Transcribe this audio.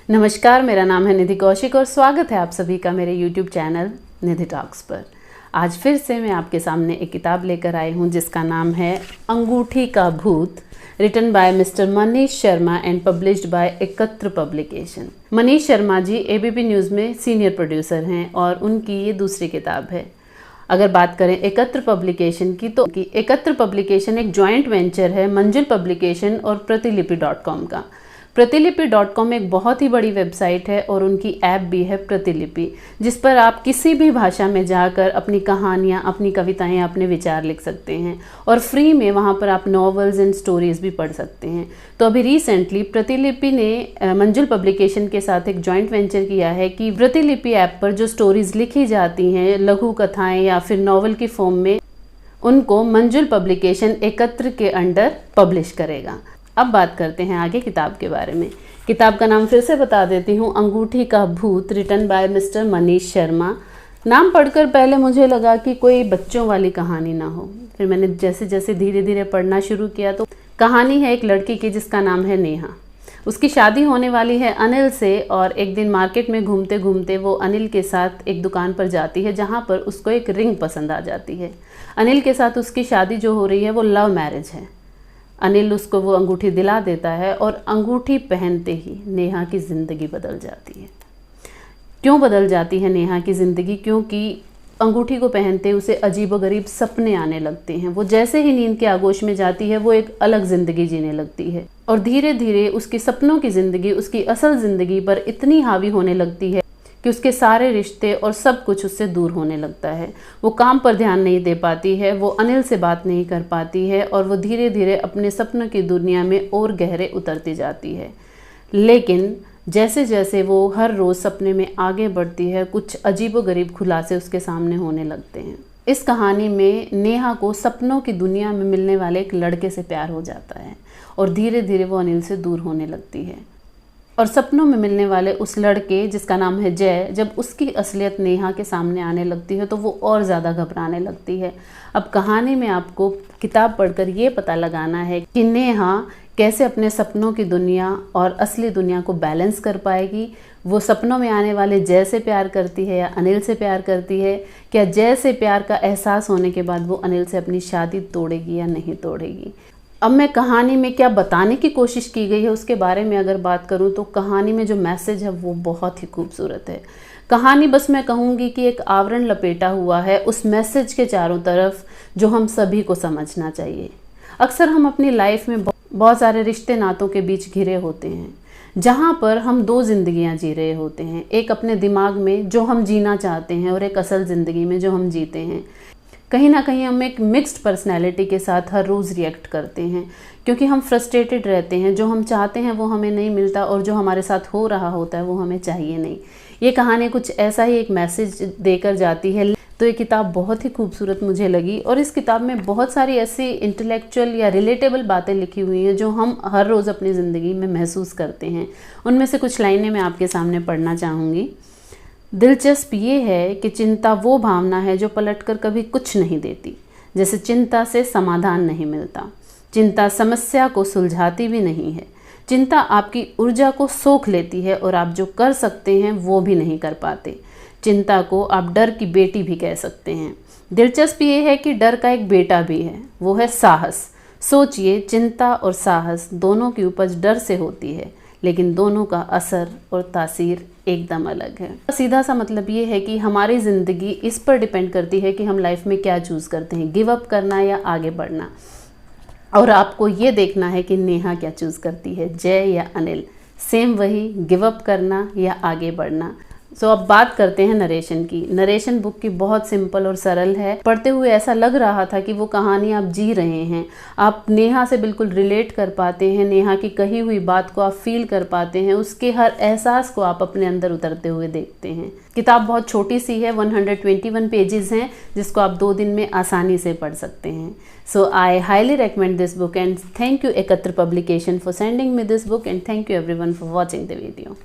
नमस्कार, मेरा नाम है निधि कौशिक और स्वागत है आप सभी का मेरे YouTube चैनल निधि टॉक्स पर। आज फिर से मैं आपके सामने एक किताब लेकर आई हूँ जिसका नाम है Angoothi ka Bhoot, written by mister Manish Sharma and published by Ekatra publication. Manish Sharma ji ABP news में सीनियर प्रोड्यूसर हैं और उनकी ये दूसरी किताब है। अगर बात करें एकत्र पब्लिकेशन की, तो एकत्र पब्लिकेशन एक जॉइंट वेंचर है मंजुल पब्लिकेशन और प्रतिलिपि.com का। प्रतिलिपि.com एक बहुत ही बड़ी वेबसाइट है और उनकी ऐप भी है प्रतिलिपि, जिस पर आप किसी भी भाषा में जाकर अपनी कहानियाँ, अपनी कविताएं, अपने विचार लिख सकते हैं और फ्री में वहाँ पर आप नॉवेल्स एंड स्टोरीज भी पढ़ सकते हैं। तो अभी रिसेंटली प्रतिलिपि ने मंजुल पब्लिकेशन के साथ एक जॉइंट वेंचर किया है कि प्रतिलिपि ऐप पर जो स्टोरीज लिखी जाती हैं, लघु कथाएँ या फिर नॉवल की फॉर्म में, उनको मंजुल पब्लिकेशन एकत्र के अंडर पब्लिश करेगा। अब बात करते हैं आगे किताब के बारे में। किताब का नाम फिर से बता देती हूँ, Angoothi ka Bhoot, written by mister Manish Sharma. नाम पढ़कर पहले मुझे लगा कि कोई बच्चों वाली कहानी ना हो, फिर मैंने जैसे जैसे धीरे धीरे पढ़ना शुरू किया तो कहानी है एक लड़की की जिसका नाम है नेहा। उसकी शादी होने वाली है अनिल से और एक दिन मार्केट में घूमते घूमते वो अनिल के साथ एक दुकान पर जाती है जहाँ पर उसको एक रिंग पसंद आ जाती है। अनिल के साथ उसकी शादी जो हो रही है वो लव मैरिज है। अनिल उसको वो अंगूठी दिला देता है और अंगूठी पहनते ही नेहा की ज़िंदगी बदल जाती है। क्यों बदल जाती है नेहा की ज़िंदगी? क्योंकि अंगूठी को पहनते उसे अजीबोगरीब सपने आने लगते हैं। वो जैसे ही नींद के आगोश में जाती है वो एक अलग ज़िंदगी जीने लगती है और धीरे धीरे उसकी सपनों की ज़िंदगी उसकी असल ज़िंदगी पर इतनी हावी होने लगती है कि उसके सारे रिश्ते और सब कुछ उससे दूर होने लगता है। वो काम पर ध्यान नहीं दे पाती है, वो अनिल से बात नहीं कर पाती है और वो धीरे धीरे अपने सपनों की दुनिया में और गहरे उतरती जाती है। लेकिन जैसे जैसे वो हर रोज़ सपने में आगे बढ़ती है, कुछ अजीबोगरीब खुलासे उसके सामने होने लगते हैं। इस कहानी में नेहा को सपनों की दुनिया में मिलने वाले एक लड़के से प्यार हो जाता है और धीरे धीरे वो अनिल से दूर होने लगती है। और सपनों में मिलने वाले उस लड़के जिसका नाम है जय, जब उसकी असलियत नेहा के सामने आने लगती है तो वो और ज़्यादा घबराने लगती है। अब कहानी में आपको किताब पढ़कर ये पता लगाना है कि नेहा कैसे अपने सपनों की दुनिया और असली दुनिया को बैलेंस कर पाएगी। वो सपनों में आने वाले जय से प्यार करती है या अनिल से प्यार करती है? क्या जय से प्यार का एहसास होने के बाद वो अनिल से अपनी शादी तोड़ेगी या नहीं तोड़ेगी? अब मैं कहानी में क्या बताने की कोशिश की गई है उसके बारे में अगर बात करूं तो कहानी में जो मैसेज है वो बहुत ही खूबसूरत है। कहानी बस मैं कहूँगी कि एक आवरण लपेटा हुआ है उस मैसेज के चारों तरफ जो हम सभी को समझना चाहिए। अक्सर हम अपनी लाइफ में बहुत सारे रिश्ते नातों के बीच घिरे होते हैं जहाँ पर हम दो ज़िंदगियाँ जी रहे होते हैं, एक अपने दिमाग में जो हम जीना चाहते हैं और एक असल ज़िंदगी में जो हम जीते हैं। कहीं ना कहीं हम एक मिक्स्ड पर्सनैलिटी के साथ हर रोज़ रिएक्ट करते हैं क्योंकि हम फ्रस्ट्रेटेड रहते हैं। जो हम चाहते हैं वो हमें नहीं मिलता और जो हमारे साथ हो रहा होता है वो हमें चाहिए नहीं। ये कहानी कुछ ऐसा ही एक मैसेज देकर जाती है। तो ये किताब बहुत ही खूबसूरत मुझे लगी और इस किताब में बहुत सारी ऐसी इंटेलेक्चुअल या रिलेटेबल बातें लिखी हुई हैं जो हम हर रोज़ अपनी ज़िंदगी में महसूस करते हैं। उनमें से कुछ लाइनें मैं आपके सामने पढ़ना चाहूँगी। दिलचस्प ये है कि चिंता वो भावना है जो पलटकर कभी कुछ नहीं देती। जैसे चिंता से समाधान नहीं मिलता, चिंता समस्या को सुलझाती भी नहीं है। चिंता आपकी ऊर्जा को सोख लेती है और आप जो कर सकते हैं वो भी नहीं कर पाते। चिंता को आप डर की बेटी भी कह सकते हैं। दिलचस्प ये है कि डर का एक बेटा भी है, वो है साहस। सोचिए, चिंता और साहस दोनों की उपज डर से होती है, लेकिन दोनों का असर और तासीर एकदम अलग है। सीधा सा मतलब ये है कि हमारी ज़िंदगी इस पर डिपेंड करती है कि हम लाइफ में क्या चूज़ करते हैं, गिव अप करना या आगे बढ़ना। और आपको ये देखना है कि नेहा क्या चूज़ करती है, जय या अनिल। सेम वही, गिव अप करना या आगे बढ़ना। सो अब बात करते हैं नरेशन की। नरेशन बुक की बहुत सिंपल और सरल है। पढ़ते हुए ऐसा लग रहा था कि वो कहानी आप जी रहे हैं, आप नेहा से बिल्कुल रिलेट कर पाते हैं, नेहा की कही हुई बात को आप फील कर पाते हैं, उसके हर एहसास को आप अपने अंदर उतरते हुए देखते हैं। किताब बहुत छोटी सी है, 121 पेजेस हैं जिसको आप 2 दिन में आसानी से पढ़ सकते हैं। So I highly recommend this book and thank you Ekatra publication for sending me this book and thank you everyone for watching the video.